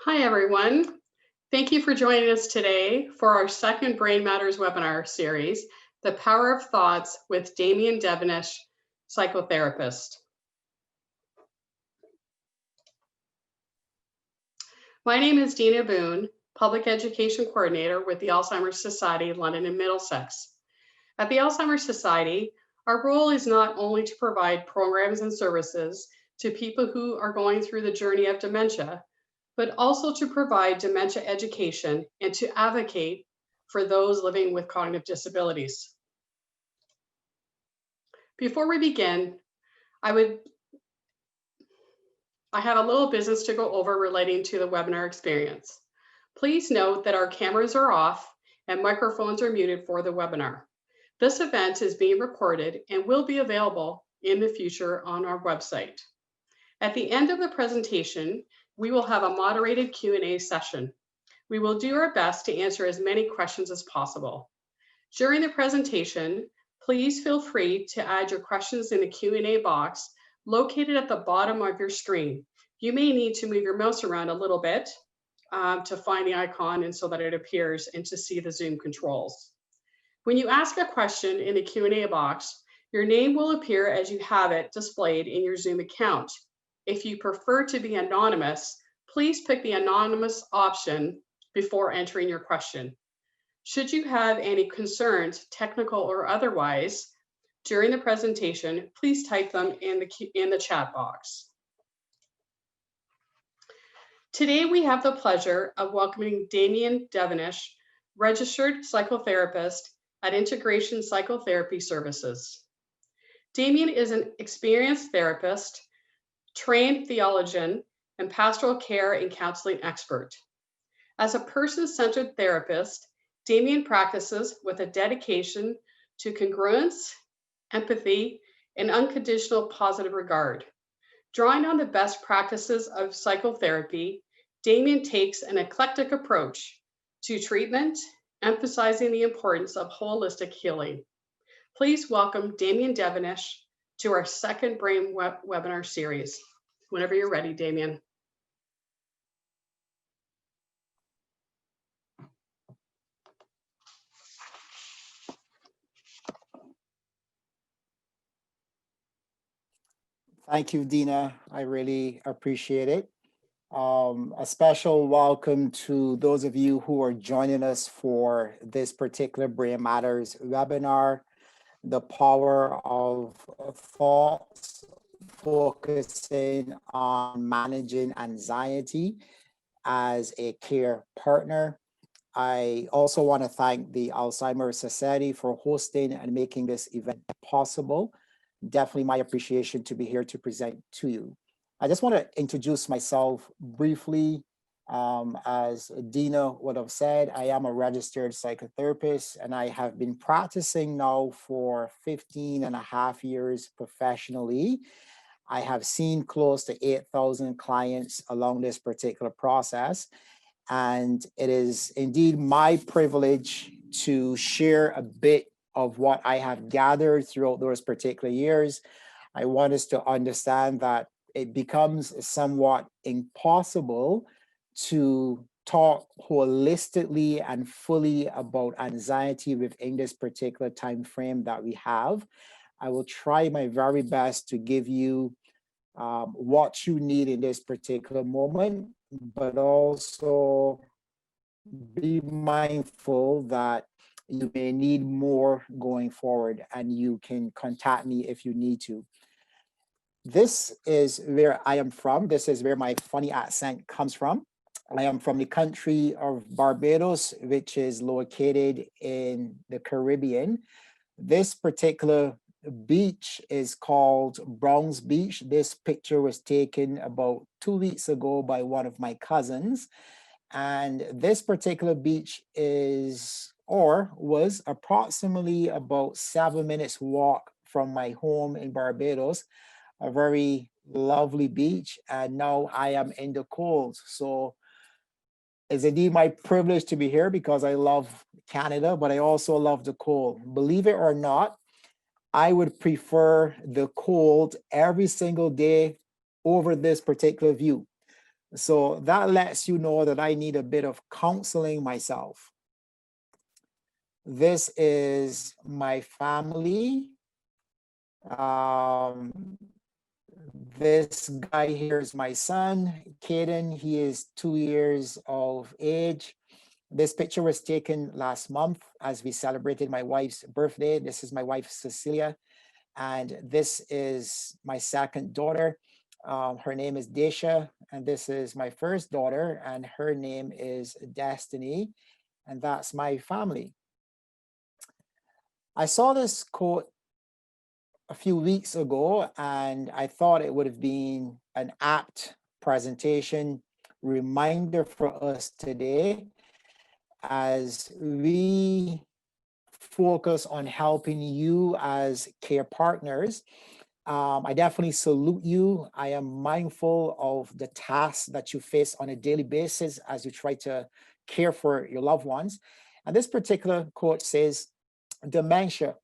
Hi, everyone. Thank you for joining us today for our second Brain Matters webinar series, The Power of Thoughts with Damian Devonish, psychotherapist. My name is Dina Boone, Public Education Coordinator with the Alzheimer Society, London and Middlesex. At the Alzheimer Society, our role is not only to provide programs and services to people who are going through the journey of dementia, but also to provide dementia education and to advocate for those living with cognitive disabilities. Before we begin, I have a little business to go over relating to the webinar experience. Please note that our cameras are off and microphones are muted for the webinar. This event is being recorded and will be available in the future on our website. At the end of the presentation, we will have a moderated Q&A session. We will do our best to answer as many questions as possible. During the presentation, please feel free to add your questions in the Q&A box located at the bottom of your screen. You may need to move your mouse around a little bit to find the icon and so that it appears and to see the Zoom controls. When you ask a question in the Q&A box, your name will appear as you have it displayed in your Zoom account. If you prefer to be anonymous, please pick the anonymous option before entering your question. Should you have any concerns, technical or otherwise, during the presentation, please type them in the chat box. Today, we have the pleasure of welcoming Damian Devonish, registered psychotherapist at Integration Psychotherapy Services. Damian is an experienced therapist, trained theologian, and pastoral care and counseling expert. As a person-centered therapist, Damian practices with a dedication to congruence, empathy, and unconditional positive regard. Drawing on the best practices of psychotherapy, Damian takes an eclectic approach to treatment, emphasizing the importance of holistic healing. Please welcome Damian Devonish to our second Brain webinar series. Whenever you're ready, Damian. Thank you, Dina. I really appreciate it. A special welcome to those of you who are joining us for this particular Brain Matters webinar, The Power of Thoughts, focusing on managing anxiety as a care partner. I also want to thank the Alzheimer Society for hosting and making this event possible. Definitely my appreciation to be here to present to you. I just want to introduce myself briefly. As Dina would have said, I am a registered psychotherapist and I have been practicing now for 15.5 years professionally. I have seen close to 8,000 clients along this particular process. And it is indeed my privilege to share a bit of what I have gathered throughout those particular years. I want us to understand that it becomes somewhat impossible to talk holistically and fully about anxiety within this particular time frame that we have. I will try my very best to give you what you need in this particular moment, but also be mindful that you may need more going forward and you can contact me if you need to. This is where I am from. This is where my funny accent comes from. I am from the country of Barbados, which is located in the Caribbean. This particular beach is called Browns Beach. This picture was taken about 2 weeks ago by one of my cousins. And this particular beach was approximately about 7 minutes walk from my home in Barbados, a very lovely beach. And now I am in the cold. So it's indeed my privilege to be here because I love Canada, but I also love the cold. Believe it or not, I would prefer the cold every single day over this particular view. So that lets you know that I need a bit of counseling myself. This is my family. This guy here is my son, Caden. He is 2 years of age. This picture was taken last month as we celebrated my wife's birthday. This is my wife, Cecilia. And this is my second daughter. Her name is Desha. And this is my first daughter, and her name is Destiny. And that's my family. I saw this quote a few weeks ago, and I thought it would have been an apt presentation reminder for us today as we focus on helping you as care partners. I definitely salute you. I am mindful of the tasks that you face on a daily basis as you try to care for your loved ones. And this particular quote says, dementia.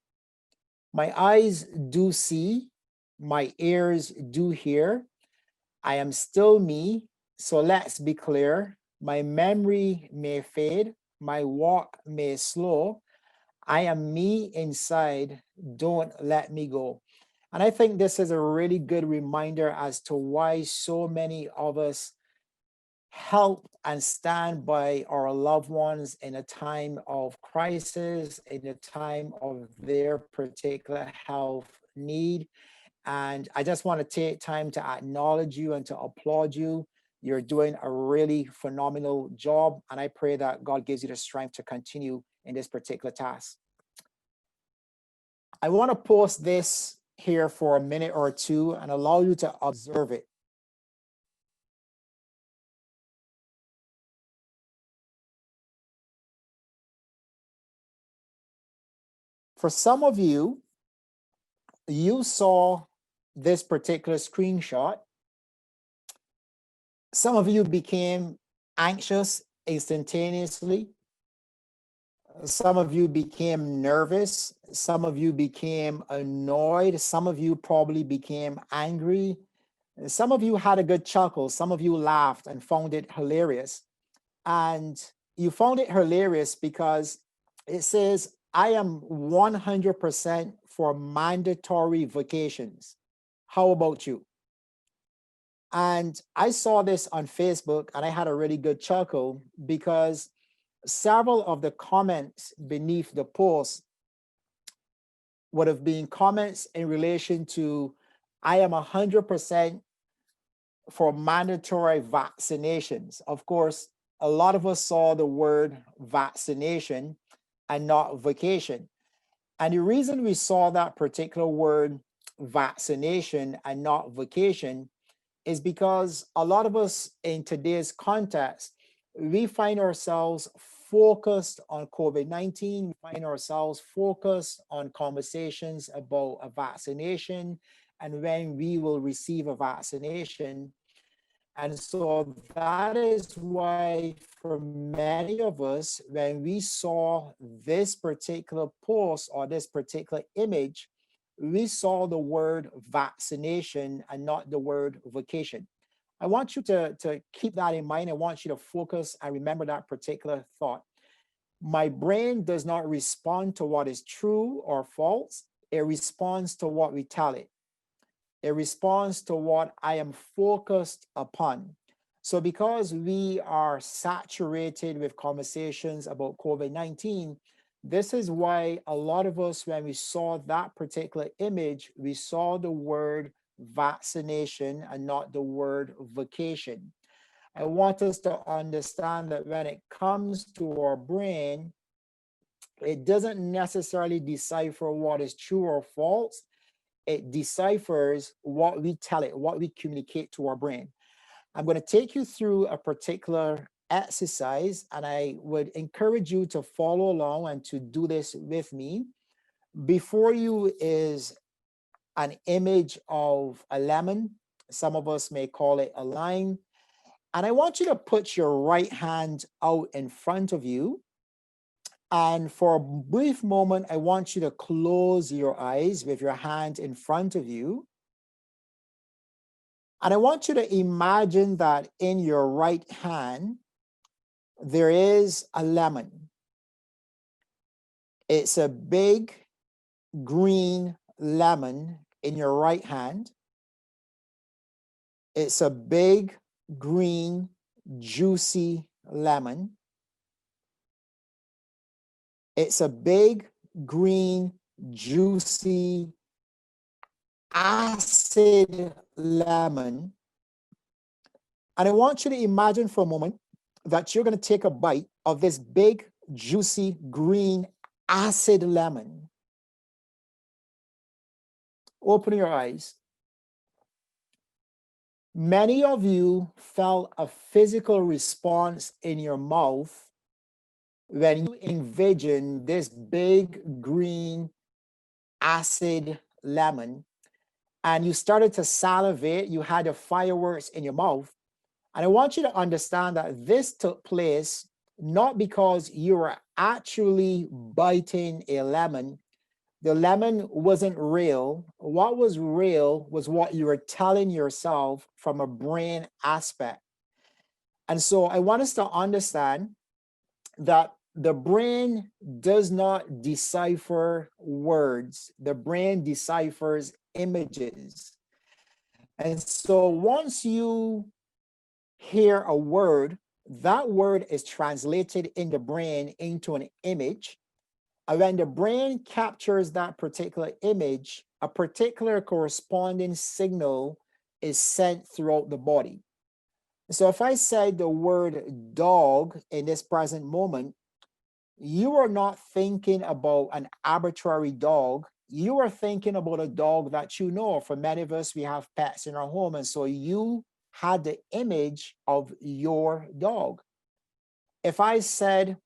My eyes do see, my ears do hear. I am still me, so let's be clear. My memory may fade, my walk may slow. I am me inside, don't let me go. And I think this is a really good reminder as to why so many of us help and stand by our loved ones in a time of crisis, in a time of their particular health need. And I just want to take time to acknowledge you and to applaud you. You're doing a really phenomenal job. And I pray that God gives you the strength to continue in this particular task. I want to post this here for a minute or two and allow you to observe it. For some of you, you saw this particular screenshot. Some of you became anxious instantaneously. Some of you became nervous. Some of you became annoyed. Some of you probably became angry. Some of you had a good chuckle. Some of you laughed and found it hilarious. And you found it hilarious because it says, I am 100% for mandatory vacations. How about you? And I saw this on Facebook and I had a really good chuckle because several of the comments beneath the post would have been comments in relation to, I am 100% for mandatory vaccinations. Of course, a lot of us saw the word vaccination and not vacation. And the reason we saw that particular word vaccination and not vacation is because a lot of us in today's context, we find ourselves focused on COVID-19, we find ourselves focused on conversations about a vaccination and when we will receive a vaccination. And so that is why for many of us, when we saw this particular post or this particular image, we saw the word vaccination and not the word vacation. I want you to keep that in mind. I want you to focus and remember that particular thought. My brain does not respond to what is true or false. It responds to what we tell it. It responds to what I am focused upon. So because we are saturated with conversations about COVID-19, this is why a lot of us, when we saw that particular image, we saw the word vaccination and not the word vacation. I want us to understand that when it comes to our brain, it doesn't necessarily decipher what is true or false. It deciphers what we tell it, what we communicate to our brain. I'm going to take you through a particular exercise, and I would encourage you to follow along and to do this with me. Before you is an image of a lemon. Some of us may call it a lime. And I want you to put your right hand out in front of you. And for a brief moment, I want you to close your eyes with your hand in front of you. And I want you to imagine that in your right hand, there is a lemon. It's a big green lemon in your right hand. It's a big green juicy lemon. It's a big green juicy acid lemon. And I want you to imagine for a moment that you're going to take a bite of this big juicy green acid lemon. Open your eyes. Many of you felt a physical response in your mouth when you envision this big green acid lemon and you started to salivate, you had the fireworks in your mouth. And I want you to understand that this took place not because you were actually biting a lemon. The lemon wasn't real. What was real was what you were telling yourself from a brain aspect. And so I want us to understand that the brain does not decipher words. The brain deciphers images. And so once you hear a word, that word is translated in the brain into an image. And when the brain captures that particular image, a particular corresponding signal is sent throughout the body. So if I say the word dog in this present moment, you are not thinking about an arbitrary dog. You are thinking about a dog that you know. For many of us, we have pets in our home. And so you had the image of your dog. If I said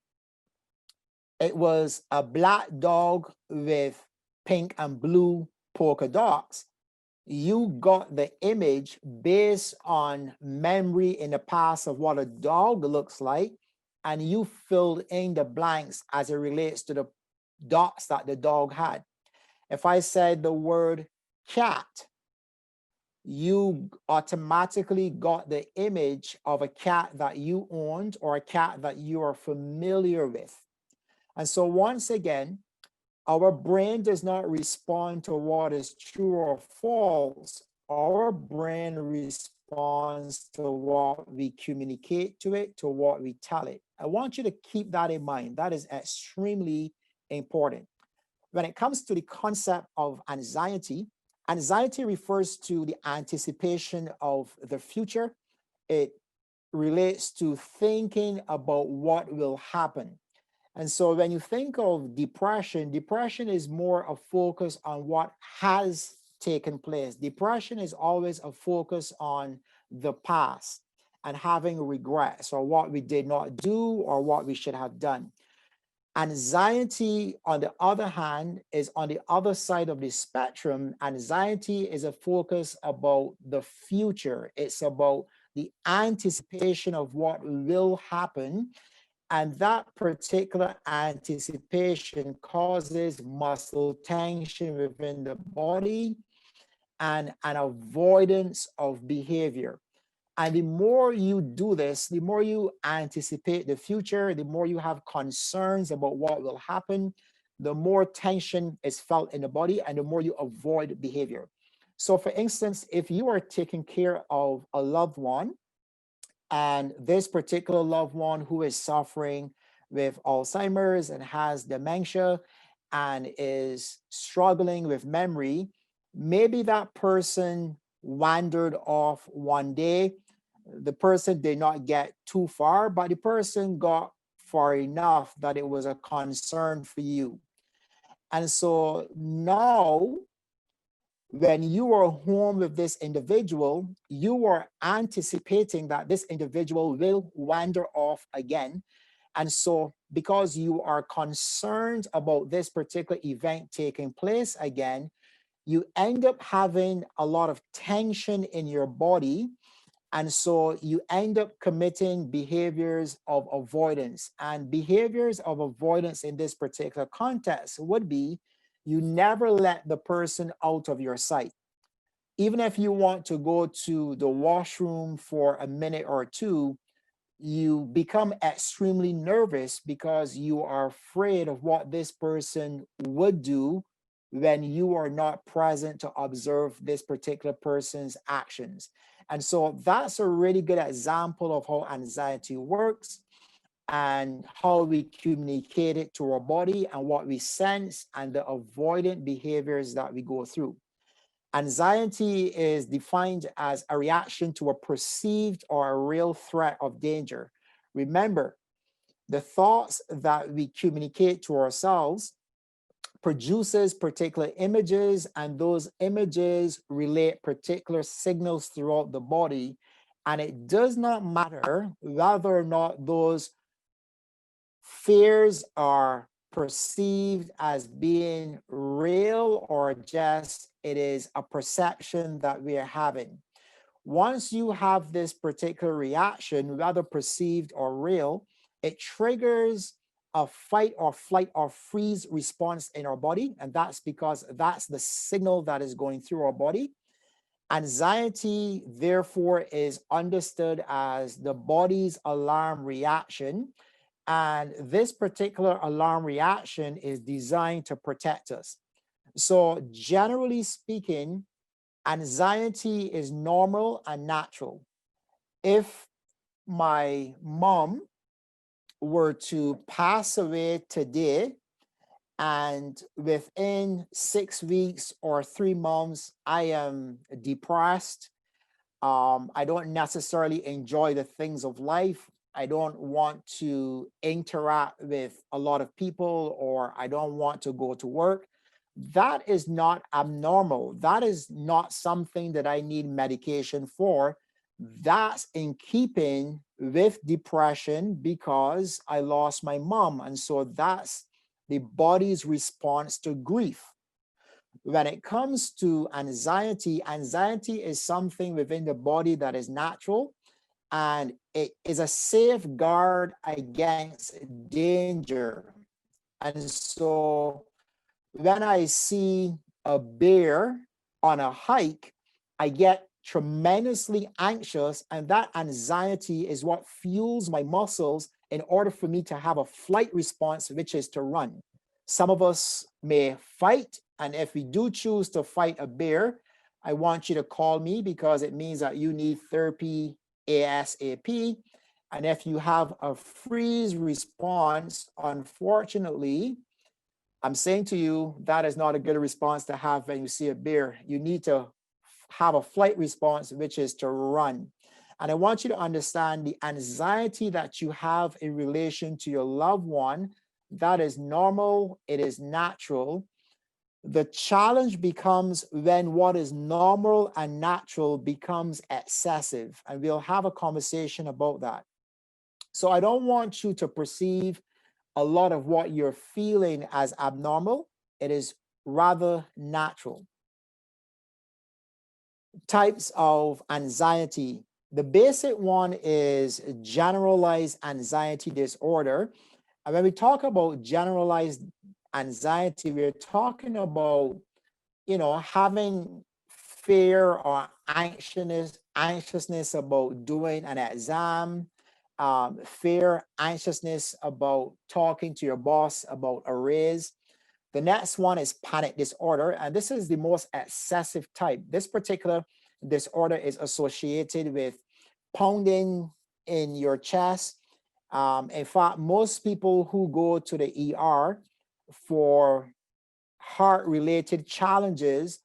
it was a black dog with pink and blue polka dots, you got the image based on memory in the past of what a dog looks like, and you filled in the blanks as it relates to the dots that the dog had. If I said the word cat, you automatically got the image of a cat that you owned or a cat that you are familiar with. And so once again, our brain does not respond to what is true or false. Our brain responds to what we communicate to it, to what we tell it. I want you to keep that in mind. That is extremely important. When it comes to the concept of anxiety, anxiety refers to the anticipation of the future. It relates to thinking about what will happen. And so when you think of depression, depression is more a focus on what has taken place. Depression is always a focus on the past and having regrets or what we did not do or what we should have done. Anxiety, on the other hand, is on the other side of the spectrum. Anxiety is a focus about the future. It's about the anticipation of what will happen. And that particular anticipation causes muscle tension within the body and an avoidance of behavior. And the more you do this, the more you anticipate the future, the more you have concerns about what will happen, the more tension is felt in the body and the more you avoid behavior. So for instance, if you are taking care of a loved one, and this particular loved one who is suffering with Alzheimer's and has dementia and is struggling with memory, maybe that person wandered off one day. The person did not get too far, but the person got far enough that it was a concern for you. And so now, when you are home with this individual, you are anticipating that this individual will wander off again. And so because you are concerned about this particular event taking place again, you end up having a lot of tension in your body. And so you end up committing behaviors of avoidance. And behaviors of avoidance in this particular context would be you never let the person out of your sight. Even if you want to go to the washroom for a minute or two, you become extremely nervous because you are afraid of what this person would do when you are not present to observe this particular person's actions. And so that's a really good example of how anxiety works and how we communicate it to our body and what we sense and the avoidant behaviors that we go through. Anxiety is defined as a reaction to a perceived or a real threat of danger. Remember, the thoughts that we communicate to ourselves produces particular images, and those images relate particular signals throughout the body. And it does not matter whether or not those fears are perceived as being real or just it is a perception that we are having. Once you have this particular reaction, whether perceived or real, it triggers a fight or flight or freeze response in our body. And that's because that's the signal that is going through our body. Anxiety, therefore, is understood as the body's alarm reaction. And this particular alarm reaction is designed to protect us. So, generally speaking, anxiety is normal and natural. If my mom were to pass away today, and within 6 weeks or 3 months, I am depressed, I don't necessarily enjoy the things of life. I don't want to interact with a lot of people, or I don't want to go to work. That is not abnormal. That is not something that I need medication for. That's in keeping with depression because I lost my mom. And so that's the body's response to grief. When it comes to anxiety, anxiety is something within the body that is natural, and it is a safeguard against danger. And so when I see a bear on a hike, I get tremendously anxious, and that anxiety is what fuels my muscles in order for me to have a flight response, which is to run. Some of us may fight, and if we do choose to fight a bear, I want you to call me because it means that you need therapy ASAP. And if you have a freeze response, unfortunately, I'm saying to you, that is not a good response to have when you see a bear. You need to have a flight response, which is to run. And I want you to understand the anxiety that you have in relation to your loved one. That is normal, it is natural. The challenge becomes when what is normal and natural becomes excessive. And we'll have a conversation about that. So I don't want you to perceive a lot of what you're feeling as abnormal. It is rather natural. Types of anxiety. The basic one is generalized anxiety disorder. And when we talk about generalized anxiety, we're talking about, having fear or anxiousness about doing an exam, fear, anxiousness about talking to your boss about a raise. The next one is panic disorder, and this is the most excessive type. This particular disorder is associated with pounding in your chest. In fact, most people who go to the ER for heart-related challenges,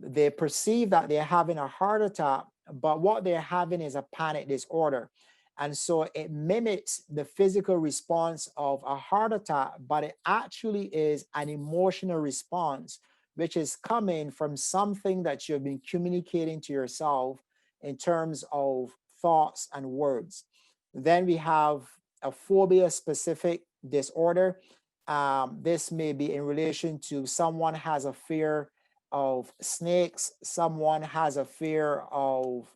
they perceive that they're having a heart attack, but what they're having is a panic disorder. And so it mimics the physical response of a heart attack, but it actually is an emotional response, which is coming from something that you've been communicating to yourself in terms of thoughts and words. Then we have a phobia-specific disorder. This may be in relation to someone has a fear of snakes, someone has a fear of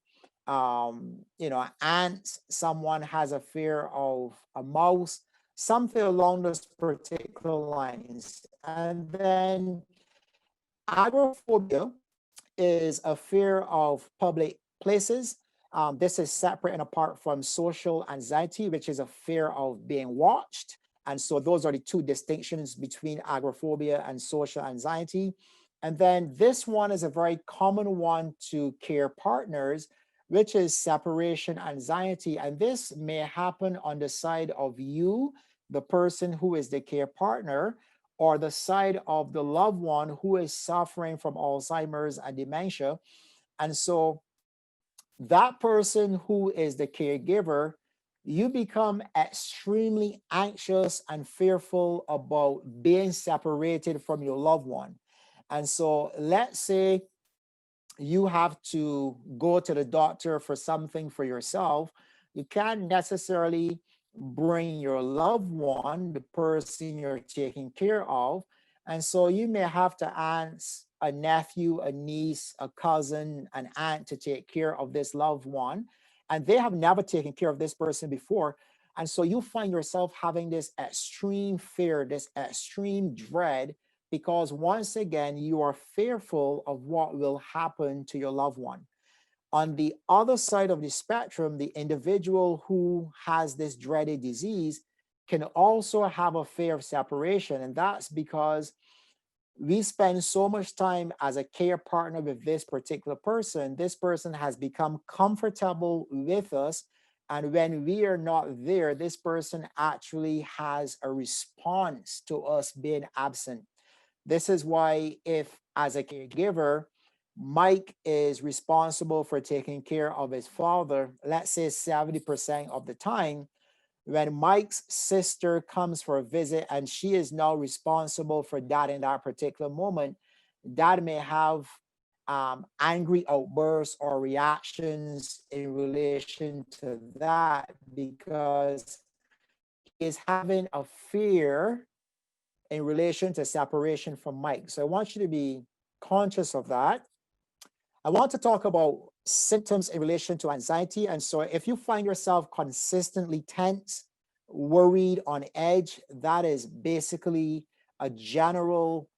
ants, someone has a fear of a mouse, something along those particular lines. And then agoraphobia is a fear of public places. This is separate and apart from social anxiety, which is a fear of being watched. And so those are the two distinctions between agoraphobia and social anxiety. And then this one is a very common one to care partners, which is separation anxiety. And this may happen on the side of you, the person who is the care partner, or the side of the loved one who is suffering from Alzheimer's and dementia. And so that person who is the caregiver, you become extremely anxious and fearful about being separated from your loved one. And so let's say you have to go to the doctor for something for yourself. You can't necessarily bring your loved one, the person you're taking care of. And so you may have to ask a nephew, a niece, a cousin, an aunt to take care of this loved one. And they have never taken care of this person before. And so you find yourself having this extreme fear, this extreme dread, because once again, you are fearful of what will happen to your loved one. On the other side of the spectrum, the individual who has this dreaded disease can also have a fear of separation. And that's because we spend so much time as a care partner with this particular person. This person has become comfortable with us. And when we are not there, this person actually has a response to us being absent. This is why if, as a caregiver, Mike is responsible for taking care of his father, let's say 70% of the time, when Mike's sister comes for a visit and she is now responsible for dad in that particular moment, dad may have angry outbursts or reactions in relation to that because he is having a fear in relation to separation from Mike. So I want you to be conscious of that. I want to talk about symptoms in relation to anxiety. And so if you find yourself consistently tense, worried, on edge, that is basically a general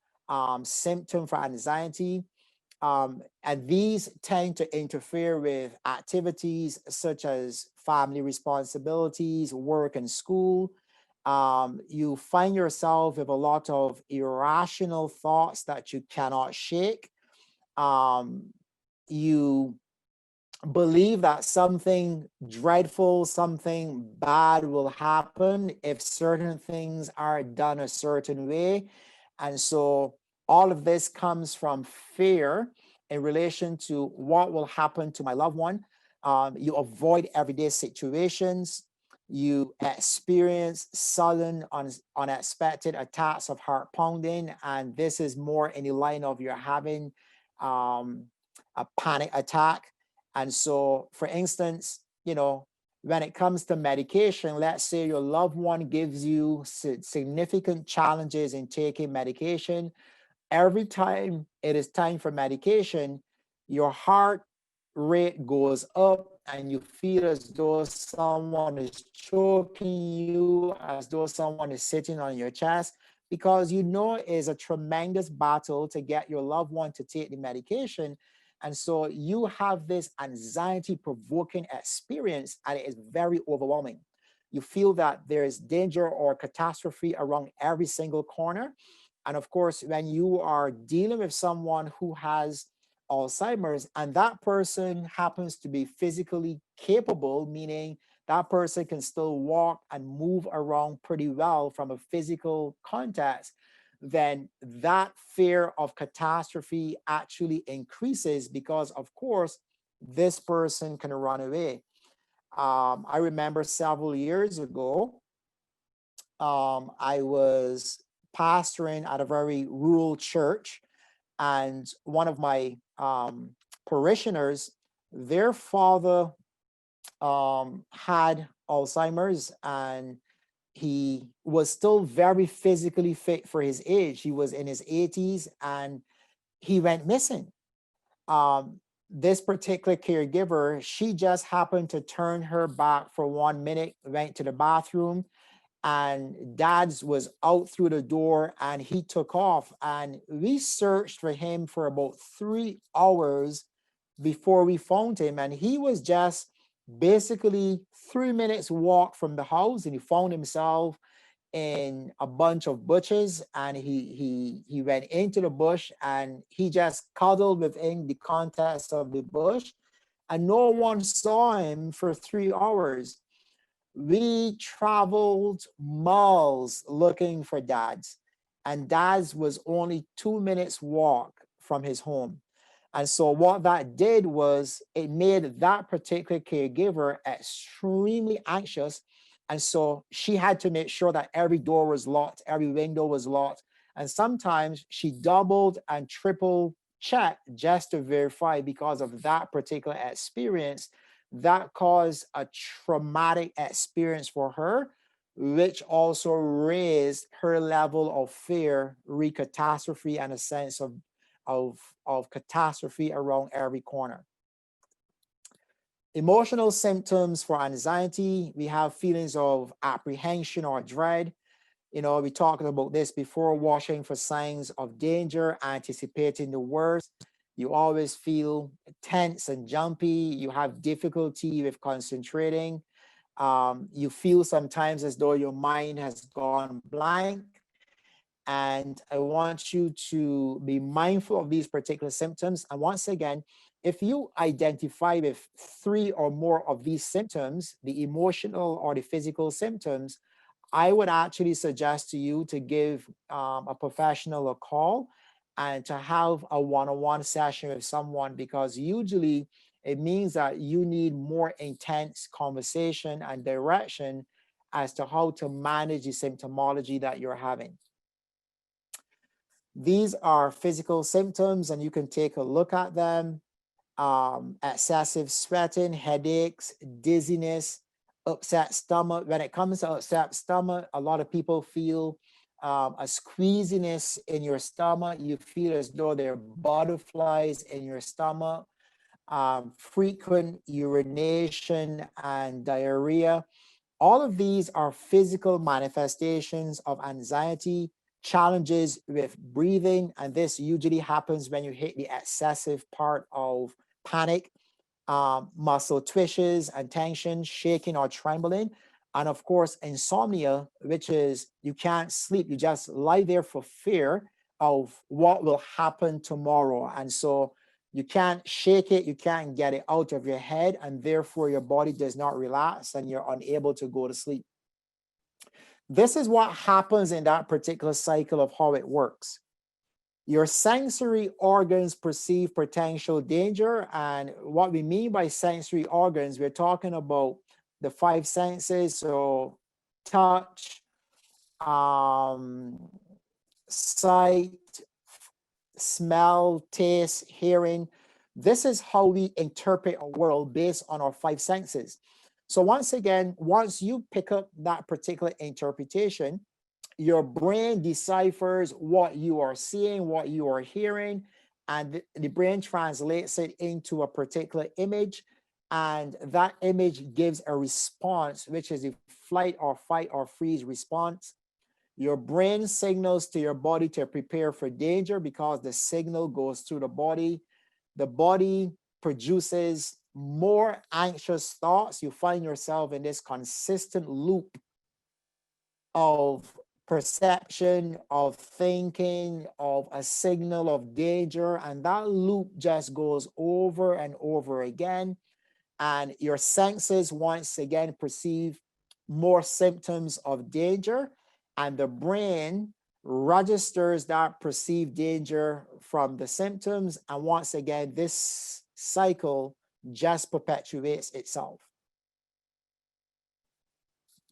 symptom for anxiety. And these tend to interfere with activities such as family responsibilities, work and school. You find yourself with a lot of irrational thoughts that you cannot shake. You believe that something dreadful, something bad will happen if certain things are done a certain way. And so all of this comes from fear in relation to what will happen to my loved one. You avoid everyday situations. You experience sudden, unexpected attacks of heart pounding. And this is more in the line of you're having a panic attack. And so, for instance, when it comes to medication, let's say your loved one gives you significant challenges in taking medication. Every time it is time for medication, your heart rate goes up and you feel as though someone is choking you, as though someone is sitting on your chest, because it's a tremendous battle to get your loved one to take the medication. And so you have this anxiety provoking experience, and it is very overwhelming. You feel that there is danger or catastrophe around every single corner. And of course, when you are dealing with someone who has Alzheimer's and that person happens to be physically capable, meaning that person can still walk and move around pretty well from a physical context, then that fear of catastrophe actually increases because, of course, this person can run away. I remember several years ago, I was pastoring at a very rural church, and one of my parishioners, their father had Alzheimer's, and he was still very physically fit for his age. He was in his 80s and he went missing. This particular caregiver, she just happened to turn her back for 1 minute, went to the bathroom, and dad's was out through the door and he took off, and we searched for him for about 3 hours before we found him. And he was just basically 3 minutes walk from the house, and he found himself in a bunch of bushes, and he went into the bush and he just cuddled within the context of the bush, and no one saw him for 3 hours. We traveled miles looking for dads, and dad's was only 2 minutes walk from his home. And so what that did was it made that particular caregiver extremely anxious. And so she had to make sure that every door was locked, every window was locked. And sometimes she doubled and triple checked just to verify, because of that particular experience that caused a traumatic experience for her, which also raised her level of fear, recatastrophe, and a sense of catastrophe around every corner. Emotional symptoms for anxiety, we have feelings of apprehension or dread. You know, we talked about this before, watching for signs of danger, anticipating the worst. You always feel tense and jumpy. You have difficulty with concentrating. You feel sometimes as though your mind has gone blank. And I want you to be mindful of these particular symptoms. And once again, if you identify with 3 or more of these symptoms, the emotional or the physical symptoms, I would actually suggest to you to give a professional a call and to have a one-on-one session with someone, because usually it means that you need more intense conversation and direction as to how to manage the symptomology that you're having. These are physical symptoms, and you can take a look at them. Excessive sweating, headaches, dizziness, upset stomach. When it comes to upset stomach, a lot of people feel a squeeziness in your stomach. You feel as though there are butterflies in your stomach, frequent urination and diarrhea. All of these are physical manifestations of anxiety, challenges with breathing, and this usually happens when you hit the excessive part of panic, muscle twitches and tension, shaking or trembling, and of course, insomnia, which is you can't sleep, you just lie there for fear of what will happen tomorrow. And so you can't shake it, you can't get it out of your head, and therefore your body does not relax and you're unable to go to sleep. This is what happens in that particular cycle of how it works. Your sensory organs perceive potential danger. And what we mean by sensory organs, we're talking about the 5 senses. So touch, sight, smell, taste, hearing. This is how we interpret a world based on our 5 senses. So once again, once you pick up that particular interpretation, your brain deciphers what you are seeing, what you are hearing, and the brain translates it into a particular image, and that image gives a response, which is a flight or fight or freeze response. Your brain signals to your body to prepare for danger because the signal goes through the body. The body produces more anxious thoughts. You find yourself in this consistent loop of perception, of thinking, of a signal of danger, and that loop just goes over and over again. And your senses once again perceive more symptoms of danger, and the brain registers that perceived danger from the symptoms. And once again, this cycle just perpetuates itself.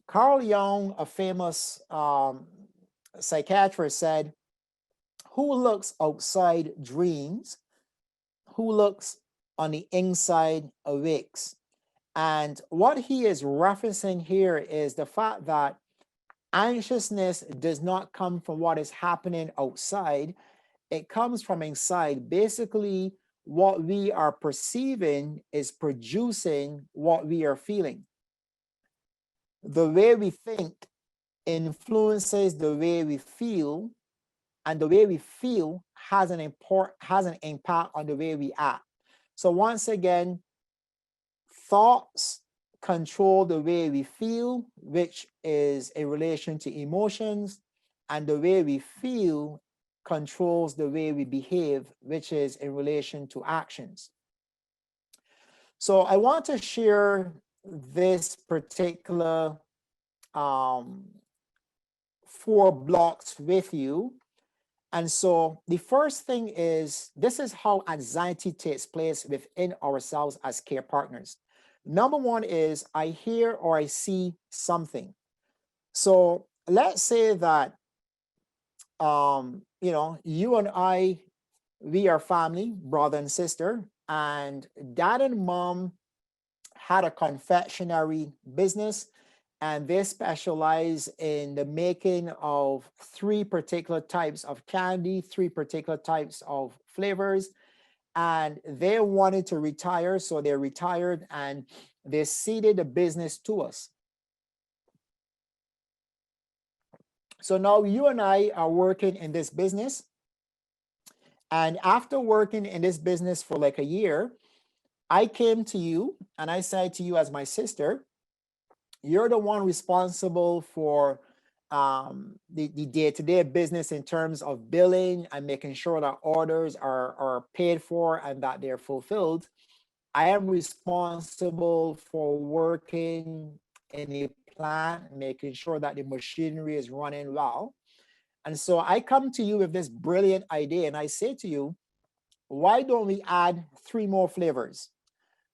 Carl Jung, a famous psychiatrist, said, "Who looks outside dreams, who looks on the inside awakes." And what he is referencing here is the fact that anxiousness does not come from what is happening outside. It comes from inside. Basically, what we are perceiving is producing what we are feeling. The way we think influences the way we feel, and the way we feel has an impact on the way we act. So once again, thoughts control the way we feel, which is in relation to emotions, and the way we feel controls the way we behave, which is in relation to actions. So I want to share this particular 4 blocks with you. And so the first thing is, this is how anxiety takes place within ourselves as care partners. Number one is, I hear or I see something. So let's say that, you and I, we are family, brother and sister, and dad and mom had a confectionery business, and they specialize in the making of 3 particular types of candy, 3 particular types of flavors, and they wanted to retire, so they retired and they ceded the business to us. So now you and I are working in this business, and after working in this business for like a year, I came to you and I said to you, as my sister, you're the one responsible for the day-to-day business in terms of billing and making sure that orders are paid for and that they're fulfilled. I am responsible for working in the plant, making sure that the machinery is running well. And so I come to you with this brilliant idea and I say to you, why don't we add 3 more flavors?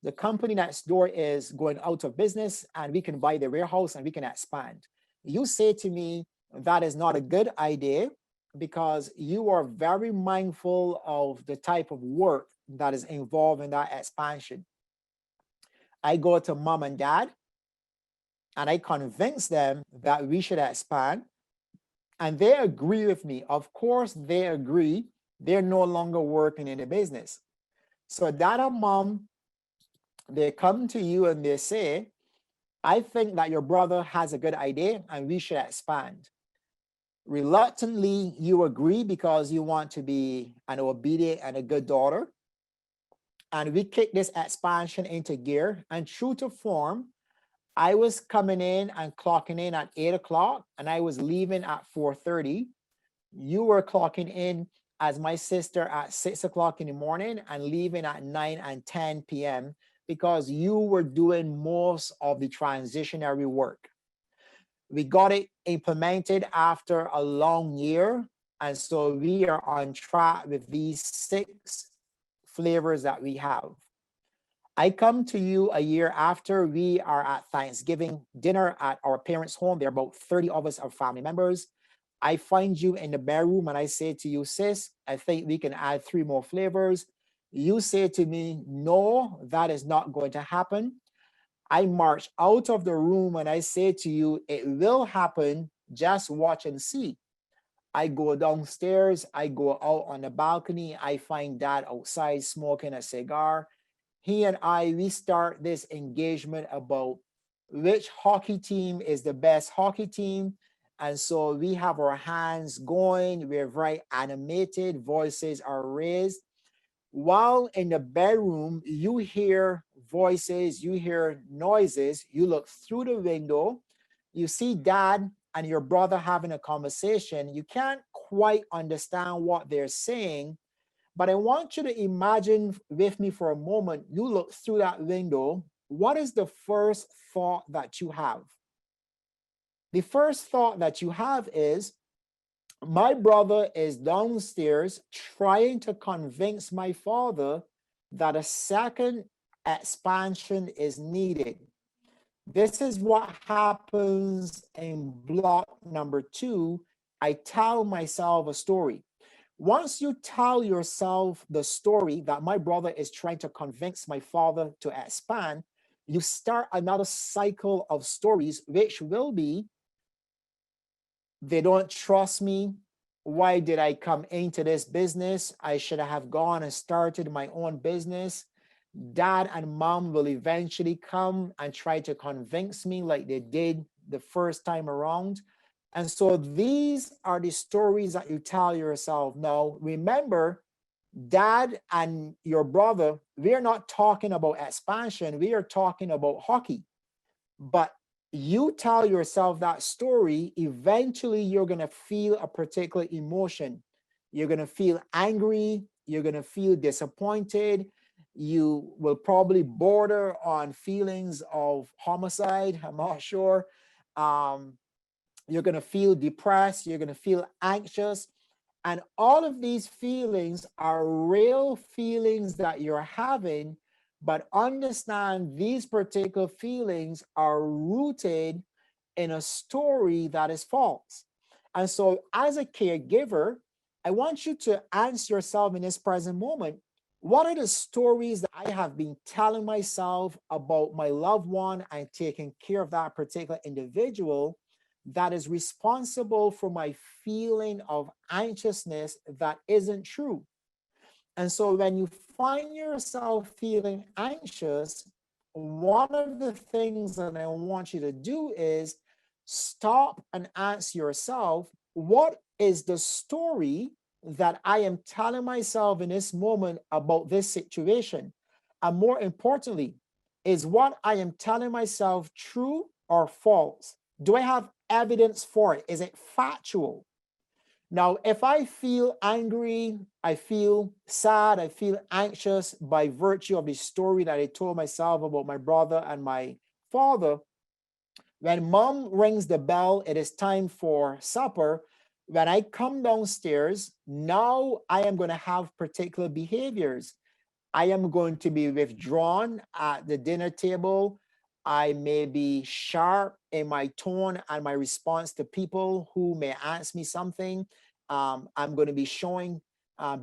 The company next door is going out of business and we can buy the warehouse and we can expand. You say to me, that is not a good idea because you are very mindful of the type of work that is involved in that expansion. I go to mom and dad and I convince them that we should expand, and they agree with me. Of course, they agree. They're no longer working in the business. So dad and mom, they come to you and they say, I think that your brother has a good idea and we should expand. Reluctantly, you agree because you want to be an obedient and a good daughter. And we kick this expansion into gear. And true to form, I was coming in and clocking in at 8 o'clock and I was leaving at 4:30. You were clocking in as my sister at 6 o'clock in the morning and leaving at 9 and 10 p.m. because you were doing most of the transitionary work. We got it implemented after a long year. And so we are on track with these 6 flavors that we have. I come to you a year after. We are at Thanksgiving dinner at our parents' home. There are about 30 of us, our family members. I find you in the bedroom and I say to you, sis, I think we can add 3 more flavors. You say to me, no, that is not going to happen. I march out of the room and I say to you, it will happen, just watch and see. I go downstairs, I go out on the balcony, I find dad outside smoking a cigar. He and we start this engagement about which hockey team is the best hockey team. And so we have our hands going, we're very animated, voices are raised. While in the bedroom, you hear voices, you hear noises, you look through the window, you see dad and your brother having a conversation. You can't quite understand what they're saying, but I want you to imagine with me for a moment, you look through that window. What is the first thought that you have? The first thought that you have is, my brother is downstairs trying to convince my father that a second expansion is needed. This is what happens in block number 2. I tell myself a story. Once you tell yourself the story that my brother is trying to convince my father to expand, you start another cycle of stories, which will be, they don't trust me. Why did I come into this business? I should have gone and started my own business. Dad and mom will eventually come and try to convince me like they did the first time around. And so these are the stories that you tell yourself. Now, remember, dad and your brother, we are not talking about expansion. We are talking about hockey. But you tell yourself that story, eventually you're going to feel a particular emotion. You're going to feel angry. You're going to feel disappointed. You will probably border on feelings of homicide. I'm not sure. Um, you're going to feel depressed. You're going to feel anxious. And all of these feelings are real feelings that you're having, but understand these particular feelings are rooted in a story that is false. And so, as a caregiver, I want you to ask yourself in this present moment, what are the stories that I have been telling myself about my loved one and taking care of that particular individual that is responsible for my feeling of anxiousness that isn't true? And so when you find yourself feeling anxious, one of the things that I want you to do is stop and ask yourself, what is the story that I am telling myself in this moment about this situation? And more importantly, is what I am telling myself true or false? Do I have evidence for it? Is it factual? Now, if I feel angry, I feel sad, I feel anxious by virtue of the story that I told myself about my brother and my father, when mom rings the bell, it is time for supper. When I come downstairs, now I am going to have particular behaviors. I am going to be withdrawn at the dinner table. I may be sharp in my tone and my response to people who may ask me something. I'm going to be showing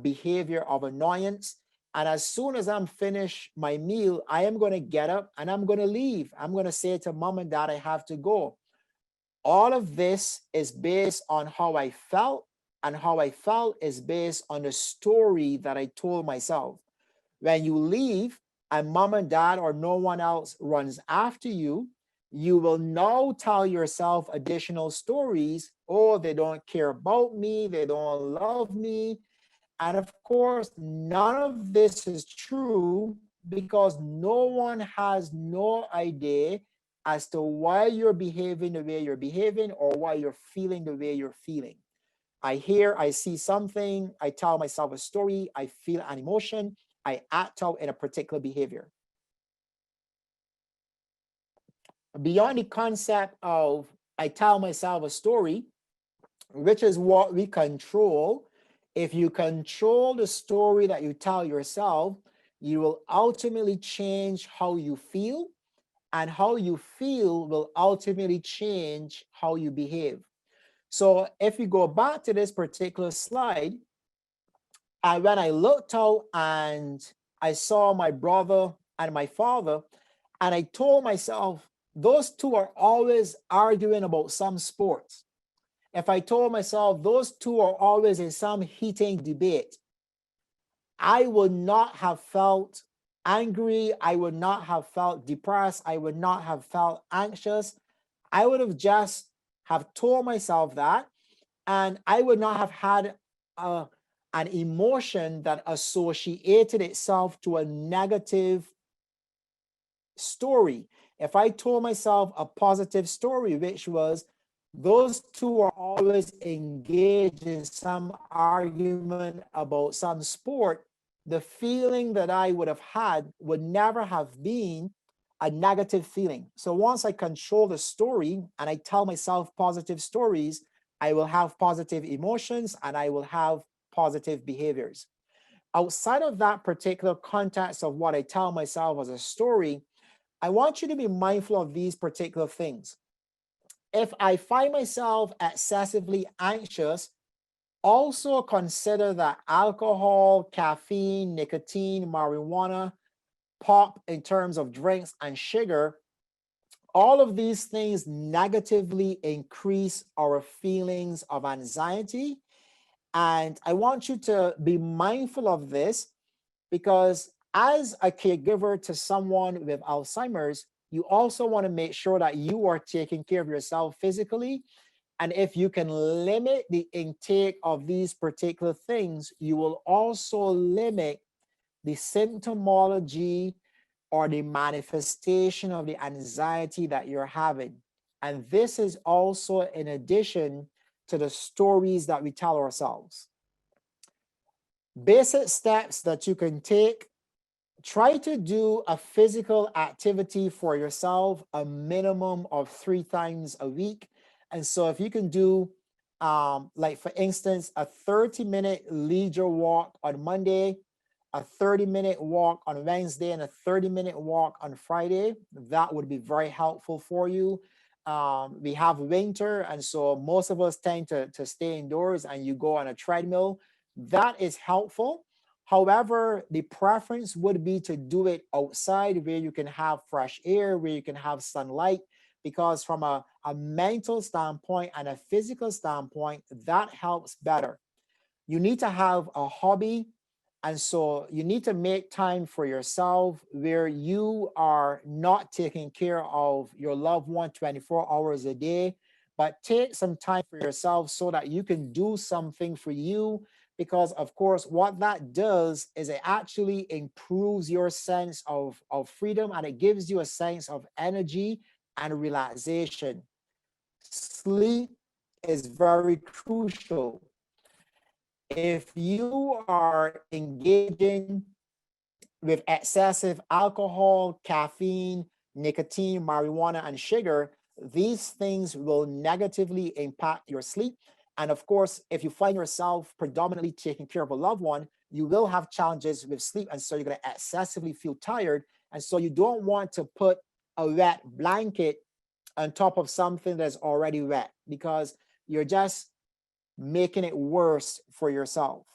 behavior of annoyance. And as soon as I'm finished my meal, I am going to get up and I'm going to leave. I'm going to say to mom and dad, I have to go. All of this is based on how I felt, and how I felt is based on the story that I told myself. When you leave and mom and dad or no one else runs after you, you will now tell yourself additional stories. Oh, they don't care about me. They don't love me. And of course, none of this is true because no one has no idea as to why you're behaving the way you're behaving or why you're feeling the way you're feeling. I see something, I tell myself a story, I feel an emotion, I act out in a particular behavior. Beyond the concept of I tell myself a story, which is what we control, if you control the story that you tell yourself, you will ultimately change how you feel, and how you feel will ultimately change how you behave. So if we go back to this particular slide, when I looked out and I saw my brother and my father, and I told myself, those two are always arguing about some sports. If I told myself those two are always in some heated debate, I would not have felt angry. I would not have felt depressed. I would not have felt anxious. I would have just have told myself that, and I would not have had an emotion that associated itself to a negative story. If I told myself a positive story, which was those two are always engaged in some argument about some sport, the feeling that I would have had would never have been a negative feeling. So once I control the story and I tell myself positive stories, I will have positive emotions and I will have positive behaviors. Outside of that particular context of what I tell myself as a story, I want you to be mindful of these particular things. If I find myself excessively anxious, also consider that alcohol, caffeine, nicotine, marijuana, pop in terms of drinks, and sugar, all of these things negatively increase our feelings of anxiety. And I want you to be mindful of this, because as a caregiver to someone with Alzheimer's, you also want to make sure that you are taking care of yourself physically And if you can limit the intake of these particular things, you will also limit the symptomology or the manifestation of the anxiety that you're having. And this is also in addition to the stories that we tell ourselves. Basic steps that you can take: try to do a physical activity for yourself a minimum of 3 times a week. And so if you can do, like for instance, a 30-minute leisure walk on Monday, a 30-minute walk on Wednesday, and a 30-minute walk on Friday, that would be very helpful for you. We have winter, and so most of us tend to stay indoors, and you go on a treadmill. That is helpful. However, the preference would be to do it outside where you can have fresh air, where you can have sunlight, because from a mental standpoint and a physical standpoint, that helps better. You need to have a hobby. And so you need to make time for yourself where you are not taking care of your loved one 24 hours a day, but take some time for yourself so that you can do something for you. Because of course, what that does is it actually improves your sense of freedom, and it gives you a sense of energy and relaxation. Sleep is very crucial. If you are engaging with excessive alcohol, caffeine, nicotine, marijuana, and sugar, these things will negatively impact your sleep. And of course, if you find yourself predominantly taking care of a loved one, you will have challenges with sleep. And so you're going to excessively feel tired. And so you don't want to put a wet blanket on top of something that's already wet, because you're just making it worse for yourself.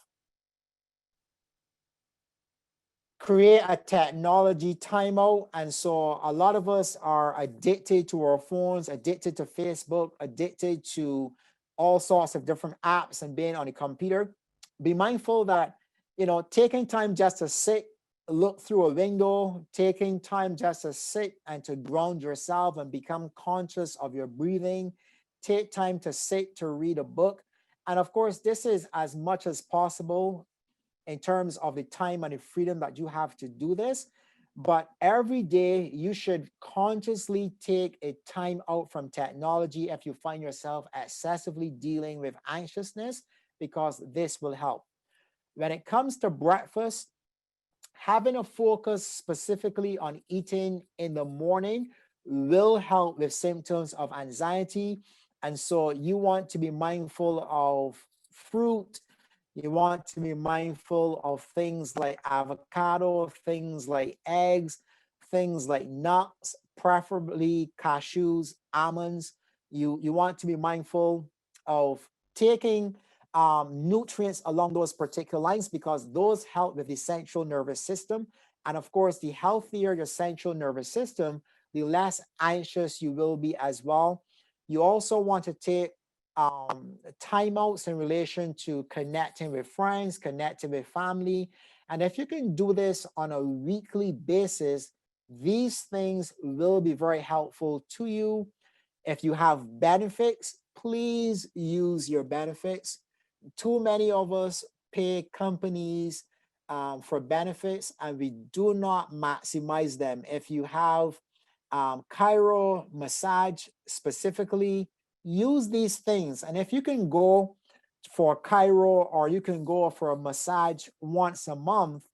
Create a technology timeout. And so a lot of us are addicted to our phones, addicted to Facebook, addicted to all sorts of different apps and being on the computer. Be mindful that, taking time just to sit, look through a window, taking time just to sit and to ground yourself and become conscious of your breathing. Take time to sit, to read a book. And of course, this is as much as possible in terms of the time and the freedom that you have to do this. But every day you should consciously take a time out from technology if you find yourself excessively dealing with anxiousness, because this will help. When it comes to breakfast, having a focus specifically on eating in the morning will help with symptoms of anxiety. And so you want to be mindful of fruit. You want to be mindful of things like avocado, things like eggs, things like nuts, preferably cashews, almonds. You want to be mindful of taking nutrients along those particular lines, because those help with the central nervous system. And of course, the healthier your central nervous system, the less anxious you will be as well. You also want to take timeouts in relation to connecting with friends, connecting with family. And if you can do this on a weekly basis, these things will be very helpful to you. If you have benefits, please use your benefits. Too many of us pay companies for benefits, and we do not maximize them. If you have chiro, massage specifically, use these things. And if you can go for chiro, or you can go for a massage once a month,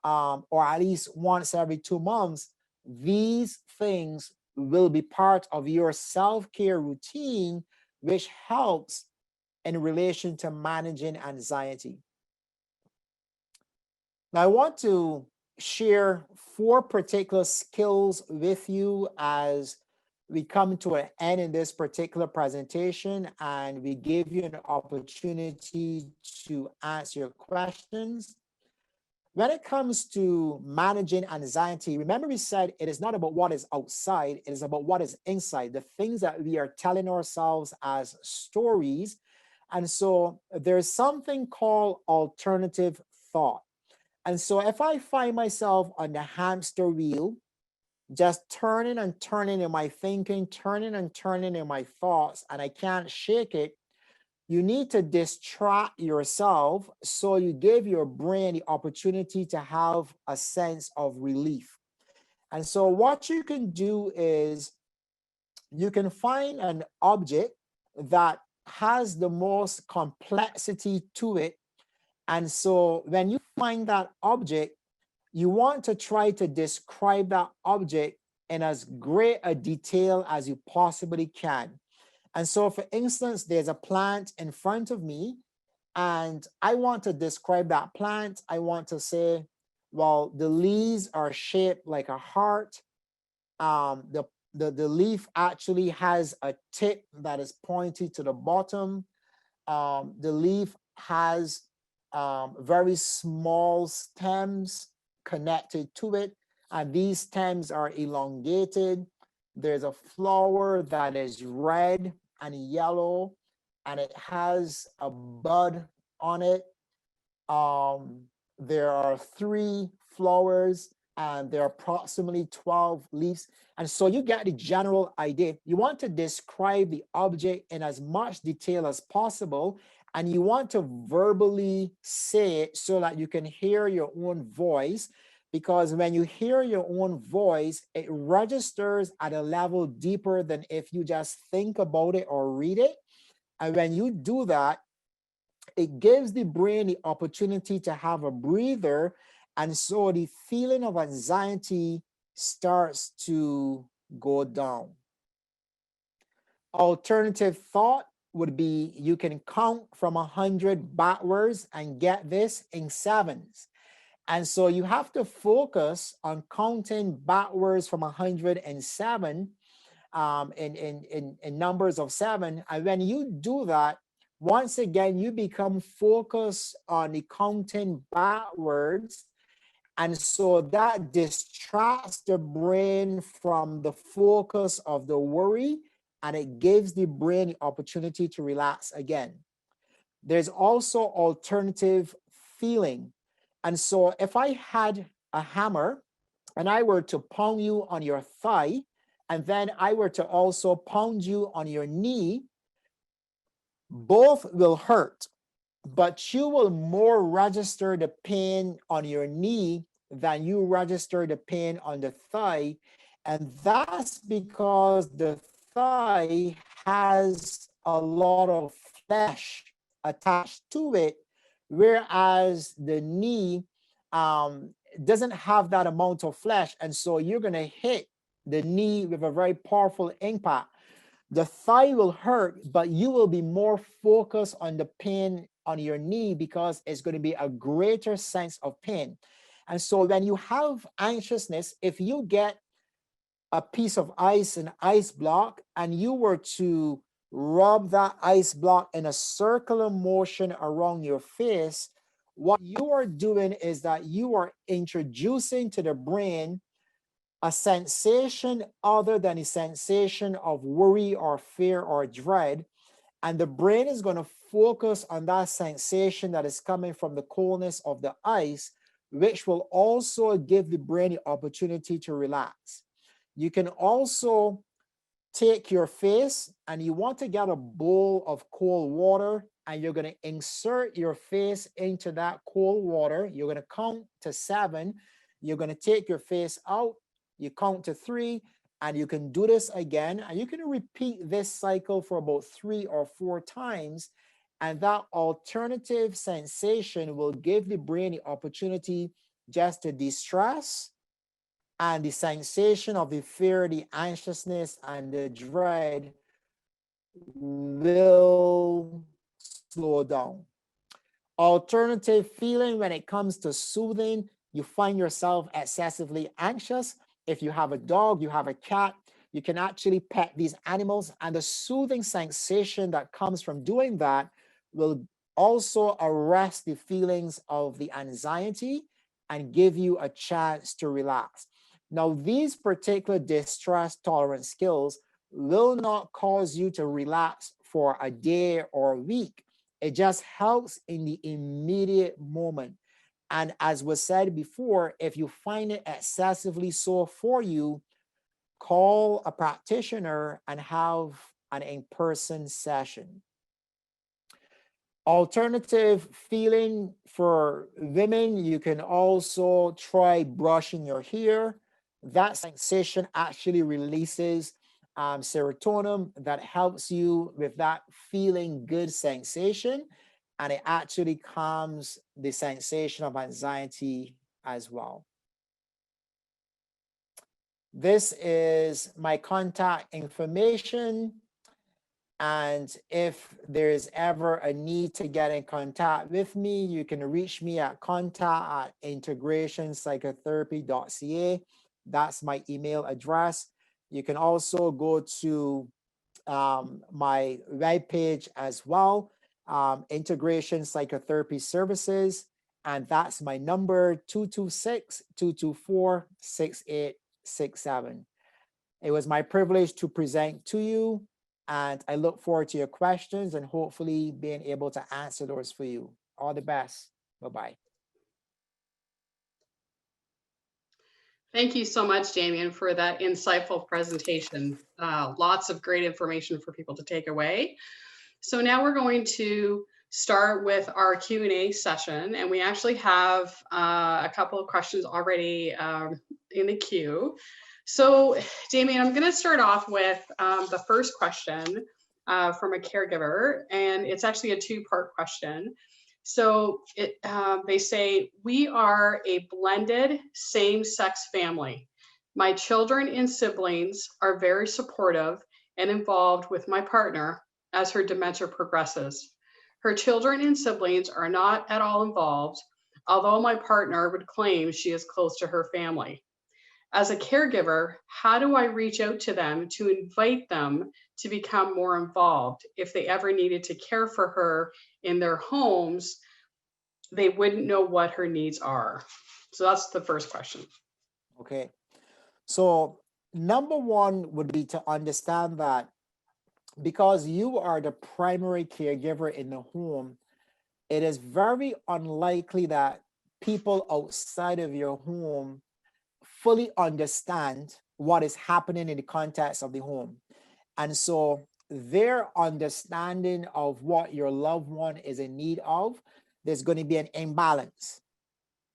or at least once every 2 months, these things will be part of your self-care routine, which helps in relation to managing anxiety. Now, I want to share 4 particular skills with you as we come to an end in this particular presentation, and we give you an opportunity to answer your questions. When it comes to managing anxiety, remember we said it is not about what is outside, it is about what is inside, the things that we are telling ourselves as stories. And so there's something called alternative thought. And so if I find myself on the hamster wheel, just turning and turning in my thinking, turning and turning in my thoughts, and I can't shake it, you need to distract yourself so you give your brain the opportunity to have a sense of relief. And so what you can do is you can find an object that has the most complexity to it. And so when you find that object, you want to try to describe that object in as great a detail as you possibly can. And so, for instance, there's a plant in front of me, and I want to describe that plant. I want to say, well, the leaves are shaped like a heart. The leaf actually has a tip that is pointy to the bottom. The leaf has very small stems connected to it, and these stems are elongated. There's a flower that is red and yellow, and it has a bud on it. Um, there are 3 flowers, and there are approximately 12 leaves. And so you get the general idea. You want to describe the object in as much detail as possible, and you want to verbally say it so that you can hear your own voice. Because when you hear your own voice, it registers at a level deeper than if you just think about it or read it. And when you do that, it gives the brain the opportunity to have a breather. And so the feeling of anxiety starts to go down. Alternative thought would be you can count from 100 backwards and get this in 7s. And so you have to focus on counting backwards from 107 in numbers of 7. And when you do that, once again, you become focused on the counting backwards. And so that distracts the brain from the focus of the worry, and it gives the brain the opportunity to relax again. There's also alternative feeling. And so if I had a hammer and I were to pound you on your thigh, and then I were to also pound you on your knee, both will hurt, but you will more register the pain on your knee than you register the pain on the thigh. And that's because the thigh has a lot of flesh attached to it, whereas the knee doesn't have that amount of flesh. And so you're going to hit the knee with a very powerful impact. The thigh will hurt, but you will be more focused on the pain on your knee because it's going to be a greater sense of pain. And so when you have anxiousness, if you get a piece of ice, an ice block, and you were to rub that ice block in a circular motion around your face, what you are doing is that you are introducing to the brain a sensation other than a sensation of worry or fear or dread. And the brain is going to focus on that sensation that is coming from the coldness of the ice, which will also give the brain the opportunity to relax. You can also take your face and you want to get a bowl of cold water, and you're going to insert your face into that cold water. You're going to count to 7. You're going to take your face out. You count to 3, and you can do this again. And you can repeat this cycle for about 3 or 4 times. And that alternative sensation will give the brain the opportunity just to de-stress, and the sensation of the fear, the anxiousness, and the dread will slow down. Alternative feeling when it comes to soothing, you find yourself excessively anxious. If you have a dog, you have a cat, you can actually pet these animals, and the soothing sensation that comes from doing that will also arrest the feelings of the anxiety and give you a chance to relax. Now, these particular distress tolerance skills will not cause you to relax for a day or a week. It just helps in the immediate moment. And as was said before, if you find it excessively sore for you, call a practitioner and have an in-person session. Alternative feeling for women, you can also try brushing your hair. That sensation actually releases serotonin that helps you with that feeling good sensation, and it actually calms the sensation of anxiety as well. This is my contact information. And if there's ever a need to get in contact with me, you can reach me at contact@integrationpsychotherapy.ca. That's my email address. You can also go to my webpage as well, Integration Psychotherapy Services. And that's my number, 226-224-6867. It was my privilege to present to you, and I look forward to your questions and hopefully being able to answer those for you. All the best. Bye-bye. Thank you so much, Damian, for that insightful presentation. Lots of great information for people to take away. So now we're going to start with our Q&A session, and we actually have a couple of questions already in the queue. So, Damian, I'm going to start off with the first question from a caregiver, and it's actually a two-part question. So they say, we are a blended same-sex family. My children and siblings are very supportive and involved with my partner as her dementia progresses. Her children and siblings are not at all involved, although my partner would claim she is close to her family. As a caregiver, how do I reach out to them to invite them to become more involved? If they ever needed to care for her in their homes, they wouldn't know what her needs are. So that's the first question. Okay. So number one would be to understand that because you are the primary caregiver in the home, it is very unlikely that people outside of your home fully understand what is happening in the context of the home. And so their understanding of what your loved one is in need of, there's going to be an imbalance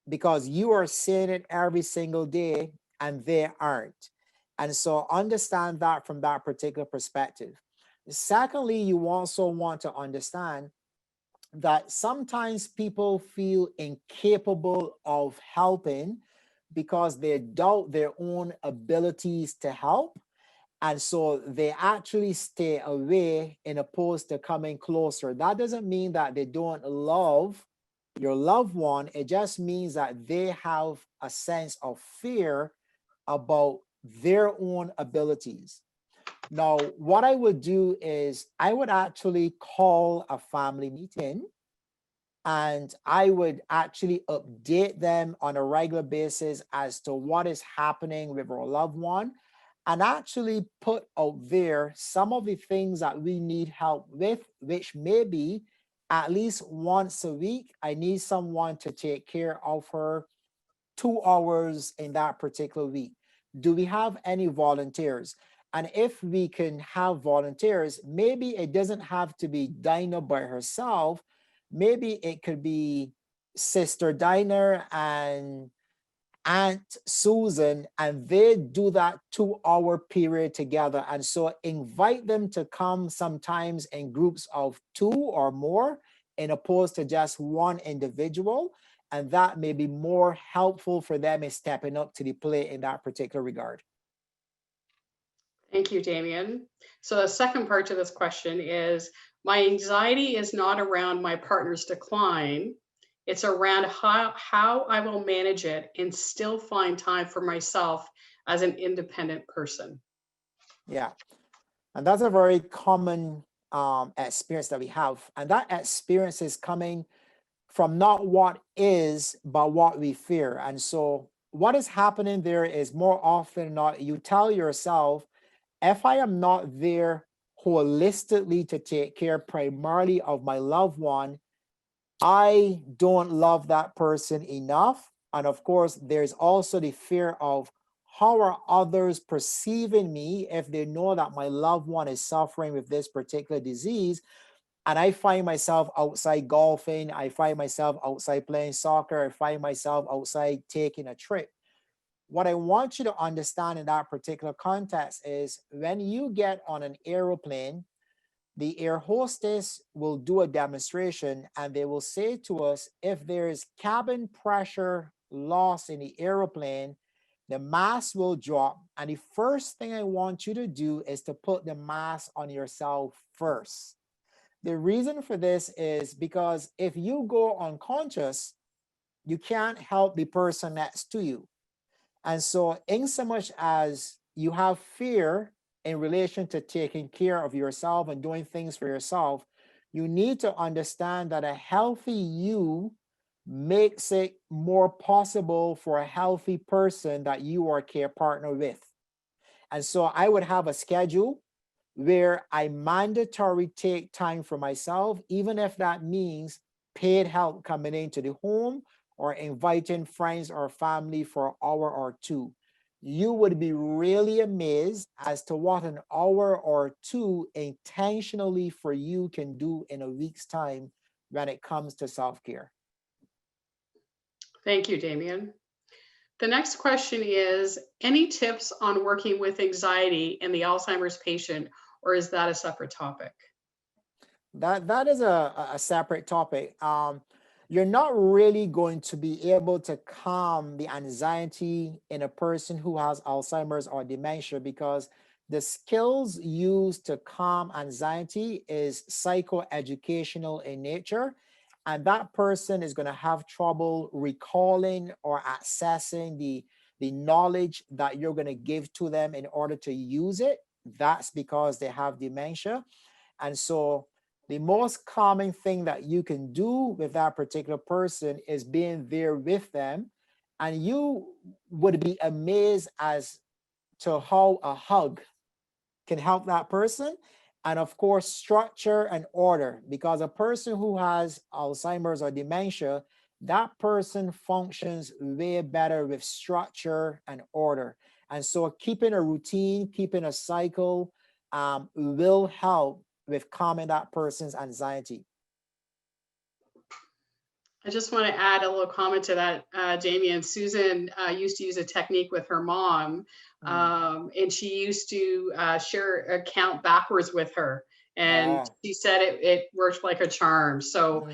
because you are seeing it every single day and they aren't. And so understand that from that particular perspective. Secondly, you also want to understand that sometimes people feel incapable of helping because they doubt their own abilities to help. And so they actually stay away in opposed to coming closer. That doesn't mean that they don't love your loved one. It just means that they have a sense of fear about their own abilities. Now, what I would do is I would actually call a family meeting and I would actually update them on a regular basis as to what is happening with our loved one and actually put out there some of the things that we need help with, which may be at least once a week, I need someone to take care of her 2 hours in that particular week. Do we have any volunteers? And if we can have volunteers, maybe it doesn't have to be Dinah by herself. Maybe it could be Sister Dinah and Aunt Susan, and they do that 2-hour period together. And so invite them to come sometimes in groups of 2 or more, in opposed to just one individual. And that may be more helpful for them in stepping up to the plate in that particular regard. Thank you, Damian. So the second part to this question is, my anxiety is not around my partner's decline. It's around how I will manage it and still find time for myself as an independent person. Yeah, and that's a very common experience that we have. And that experience is coming from not what is, but what we fear. And so what is happening there is more often than not, you tell yourself, if I am not there holistically to take care primarily of my loved one, I don't love that person enough. And of course, there's also the fear of How are others perceiving me if they know that my loved one is suffering with this particular disease? And I find myself outside golfing, I find myself outside playing soccer, I find myself outside taking a trip. What I want you to understand in that particular context is when you get on an aeroplane, the air hostess will do a demonstration and they will say to us, if there is cabin pressure loss in the aeroplane, the mask will drop. And the first thing I want you to do is to put the mask on yourself first. The reason for this is because if you go unconscious, you can't help the person next to you. And so in so much as you have fear in relation to taking care of yourself and doing things for yourself, you need to understand that a healthy you makes it more possible for a healthy person that you are a care partner with. And so I would have a schedule where I mandatory take time for myself, even if that means paid help coming into the home or inviting friends or family for an hour or two. You would be really amazed as to what an hour or two intentionally for you can do in a week's time when it comes to self-care. Thank you, Damian. The next question is, any tips on working with anxiety in the Alzheimer's patient, or is that a separate topic? That is a separate topic. You're not really going to be able to calm the anxiety in a person who has Alzheimer's or dementia because the skills used to calm anxiety is psychoeducational in nature. And that person is going to have trouble recalling or accessing the knowledge that you're going to give to them in order to use it. That's because they have dementia. And so the most common thing that you can do with that particular person is being there with them. And you would be amazed as to how a hug can help that person. And of course, structure and order, because a person who has Alzheimer's or dementia, that person functions way better with structure and order. And so keeping a routine, keeping a cycle will help with calming that person's anxiety. I just want to add a little comment to that, Damian. Susan used to use a technique with her mom, and she used to share a count backwards with her. And she said it worked like a charm. So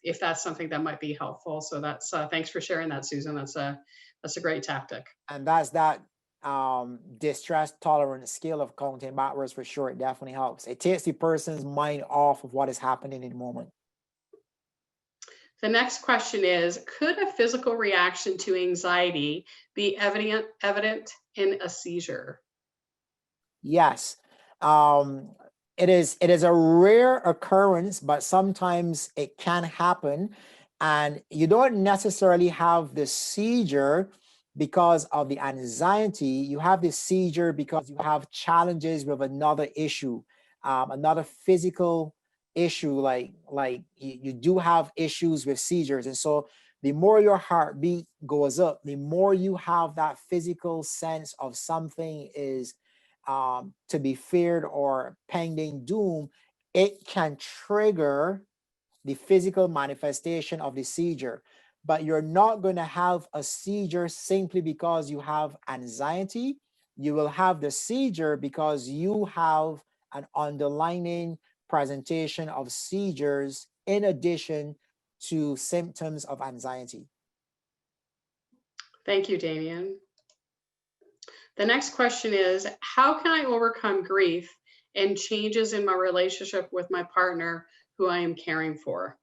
if that's something that might be helpful. So that's thanks for sharing that, Susan. That's a great tactic. And that's that distress tolerance scale of counting backwards for sure. It definitely helps. It takes the person's mind off of what is happening in the moment. The next question is, could a physical reaction to anxiety be evident in a seizure? Yes. It is a rare occurrence, but sometimes it can happen. And you don't necessarily have the seizure because of the anxiety. You have the seizure because you have challenges with another issue, another physical issue, like you do have issues with seizures. And so the more your heartbeat goes up, the more you have that physical sense of something is to be feared or pending doom, it can trigger the physical manifestation of the seizure. But you're not going to have a seizure simply because you have anxiety. You will have the seizure because you have an underlying presentation of seizures in addition to symptoms of anxiety. Thank you, Damian. The next question is, how can I overcome grief and changes in my relationship with my partner who I am caring for?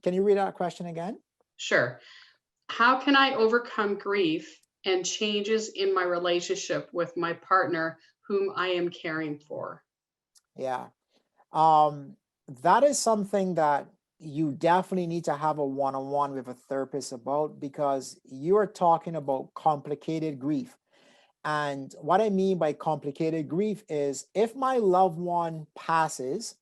Can you read that question again? Sure. How can I overcome grief and changes in my relationship with my partner whom I am caring for? Yeah. That is something that you definitely need to have a one-on-one with a therapist about, because you are talking about complicated grief. And what I mean by complicated grief is if my loved one passes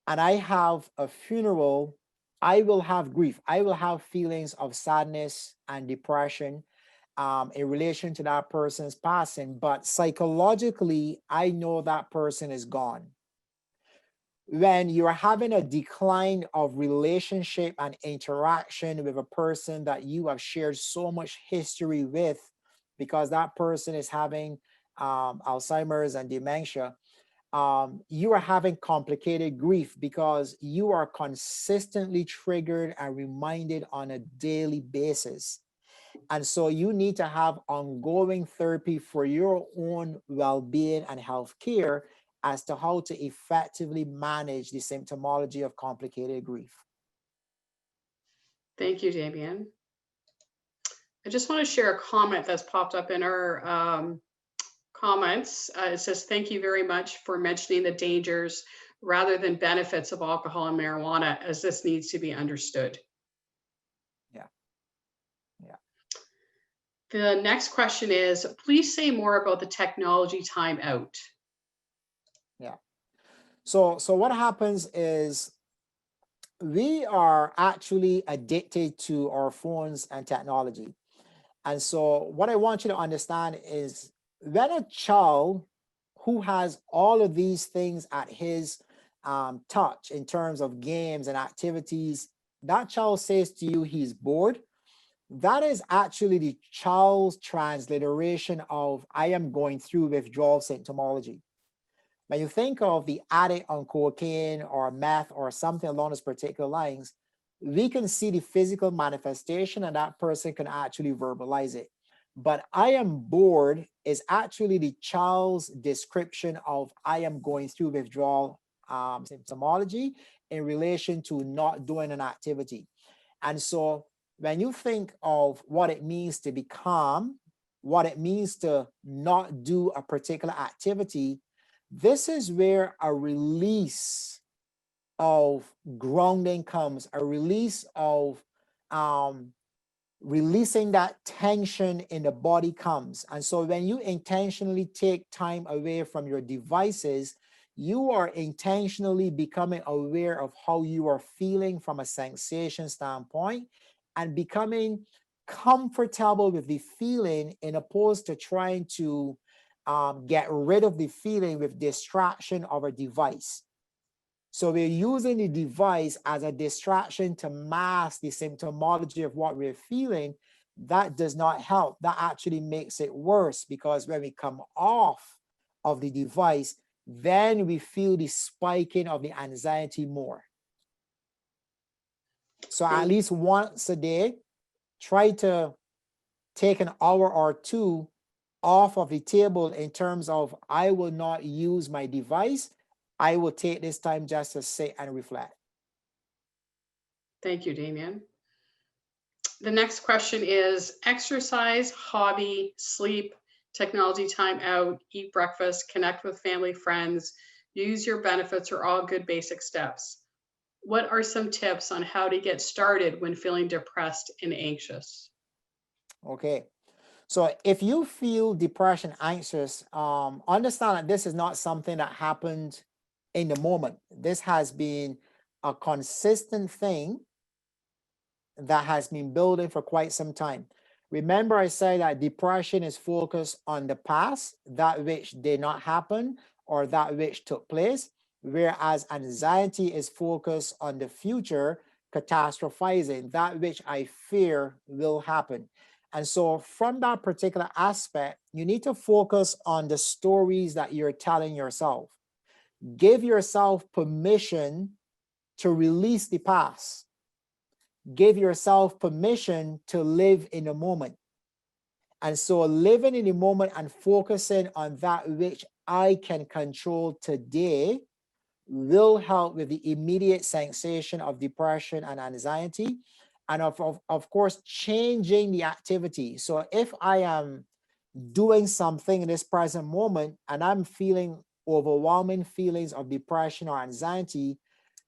and I have a funeral, I will have grief. I will have feelings of sadness and depression. in relation to that person's passing, but psychologically, I know that person is gone. When you're having a decline of relationship and interaction with a person that you have shared so much history with, because that person is having Alzheimer's and dementia, you are having complicated grief because you are consistently triggered and reminded on a daily basis. And so you need to have ongoing therapy for your own well-being and health care as to how to effectively manage the symptomology of complicated grief. Thank you, Damian. I just want to share a comment that's popped up in our comments. It says, thank you very much for mentioning the dangers rather than benefits of alcohol and marijuana, as this needs to be understood. Yeah. Yeah. The next question is, please say more about the technology timeout. Yeah. So what happens is we are actually addicted to our phones and technology. And so what I want you to understand is when a child who has all of these things at his touch in terms of games and activities, that child says to you he's bored, that is actually the child's transliteration of I am going through withdrawal symptomology. When you think of the addict on cocaine or meth or something along those particular lines, we can see the physical manifestation and that person can actually verbalize it. But I am bored is actually the child's description of I am going through withdrawal symptomology in relation to not doing an activity. And so when you think of what it means to be calm, what it means to not do a particular activity, this is where a release of grounding comes, a release of releasing that tension in the body comes. And so when you intentionally take time away from your devices, you are intentionally becoming aware of how you are feeling from a sensation standpoint and becoming comfortable with the feeling in opposed to trying to get rid of the feeling with distraction of a device. So we're using the device as a distraction to mask the symptomology of what we're feeling. That does not help. That actually makes it worse because when we come off of the device, then we feel the spiking of the anxiety more. So at least once a day, try to take an hour or two off of the table in terms of I will not use my device. I will take this time just to sit and reflect. Thank you, Damian. The next question is exercise, hobby, sleep, technology time out, eat breakfast, connect with family, friends, use your benefits are all good basic steps. What are some tips on how to get started when feeling depressed and anxious? Okay. So if you feel depression, anxious, understand that this is not something that happened in the moment. This has been a consistent thing that has been building for quite some time. Remember, I said that depression is focused on the past, that which did not happen or that which took place, whereas anxiety is focused on the future, catastrophizing, that which I fear will happen. And so from that particular aspect, you need to focus on the stories that you're telling yourself. Give yourself permission to release the past. Give yourself permission to live in the moment. And so living in the moment and focusing on that which I can control today will help with the immediate sensation of depression and anxiety. And of course, changing the activity. So if I am doing something in this present moment and I'm feeling overwhelming feelings of depression or anxiety,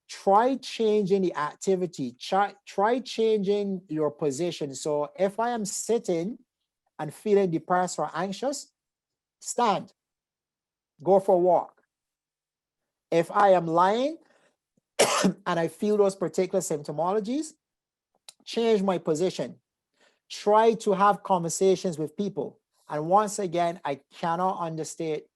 try changing the activity, try changing your position. So if I am sitting and feeling depressed or anxious, stand, go for a walk. If I am lying and I feel those particular symptomologies, change my position, try to have conversations with people. And once again, I cannot understate,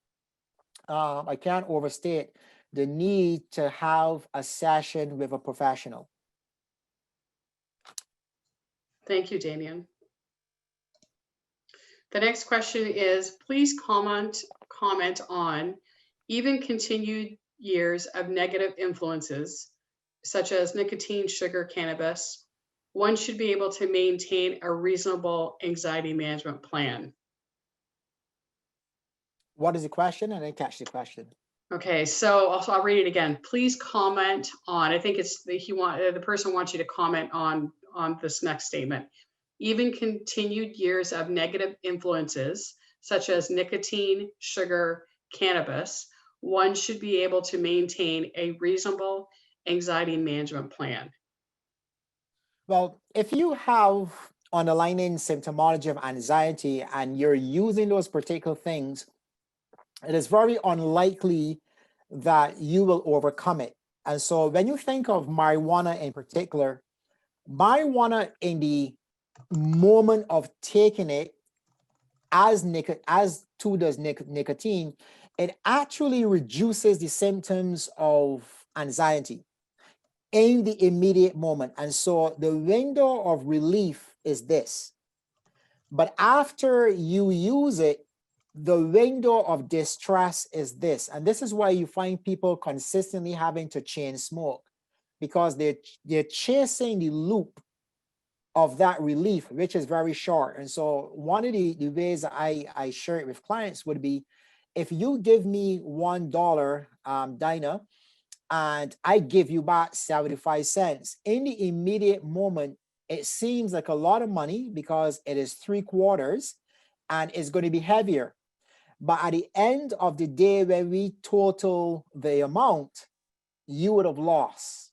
I can't overstate the need to have a session with a professional. Thank you, Damian. The next question is, please comment on even continued years of negative influences, such as nicotine, sugar, cannabis. One should be able to maintain a reasonable anxiety management plan. What is the question? I didn't catch the question. Okay, so I'll read it again. Please comment on, I think it's the person wants you to comment on this next statement. Even continued years of negative influences, such as nicotine, sugar, cannabis, one should be able to maintain a reasonable anxiety management plan. Well, if you have underlying symptomology of anxiety and you're using those particular things, it is very unlikely that you will overcome it. And so when you think of marijuana in particular, marijuana in the moment of taking it, as too does nicotine, it actually reduces the symptoms of anxiety in the immediate moment. And so the window of relief is this. But after you use it, the window of distress is this. And this is why you find people consistently having to chain smoke, because they're chasing the loop of that relief, which is very short. And so one of the ways I share it with clients would be, if you give me $1, Dinah, and I give you back 75 cents, in the immediate moment, it seems like a lot of money because it is 3/4 and it's going to be heavier. But at the end of the day, when we total the amount, you would have lost.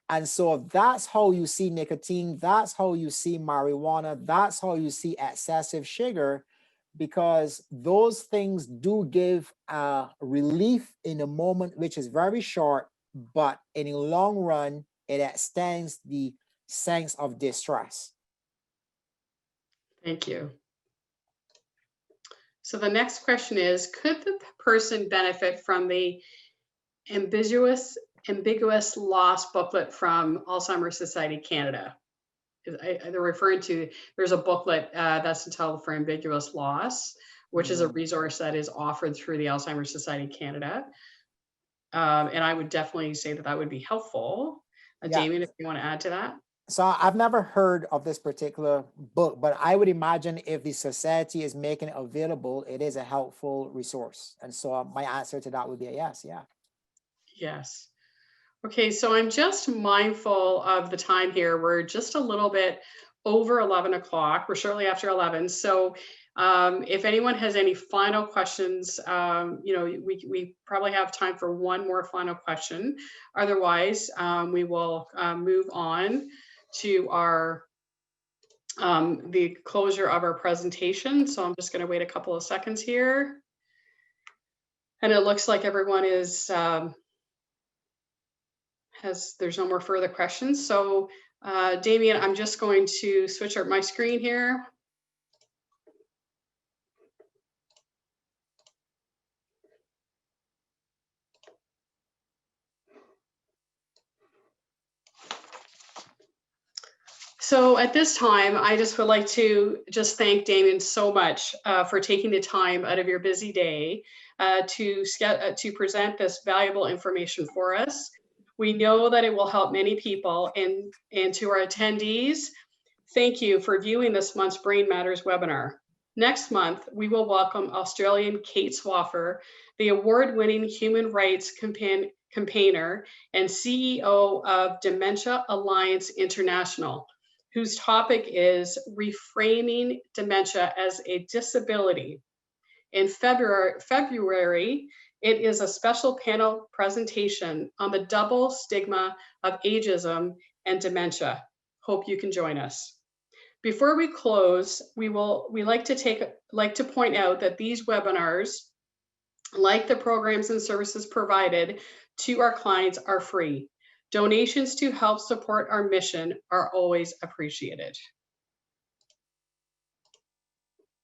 And so that's how you see nicotine, that's how you see marijuana, that's how you see excessive sugar, because those things do give a relief in the moment, which is very short, but in the long run, it extends the sense of distress. Thank you. So the next question is, could the person benefit from the ambiguous loss booklet from Alzheimer's Society Canada? They're referring to, there's a booklet that's entitled For Ambiguous Loss, which is a resource that is offered through the Alzheimer's Society Canada. And I would definitely say that would be helpful. Damian, if you want to add to that. So I've never heard of this particular book, but I would imagine if the society is making it available, it is a helpful resource. And so my answer to that would be a yes, yeah. Yes. Okay, so I'm just mindful of the time here. We're just a little bit over 11 o'clock. We're shortly after 11. So if anyone has any final questions, we probably have time for one more final question. Otherwise, we will move on to our the closure of our presentation. So I'm just going to wait a couple of seconds here. And it looks like everyone is there's no more further questions. So Damian, I'm just going to switch up my screen here. So at this time, I just would like to just thank Damian so much for taking the time out of your busy day to present this valuable information for us. We know that it will help many people, and to our attendees, thank you for viewing this month's Brain Matters webinar. Next month, we will welcome Australian Kate Swaffer, the award-winning human rights campaigner and CEO of Dementia Alliance International, whose topic is reframing dementia as a disability. In February, it is a special panel presentation on the double stigma of ageism and dementia. Hope you can join us. Before we close, we like to point out that these webinars, like the programs and services provided to our clients, are free. Donations to help support our mission are always appreciated.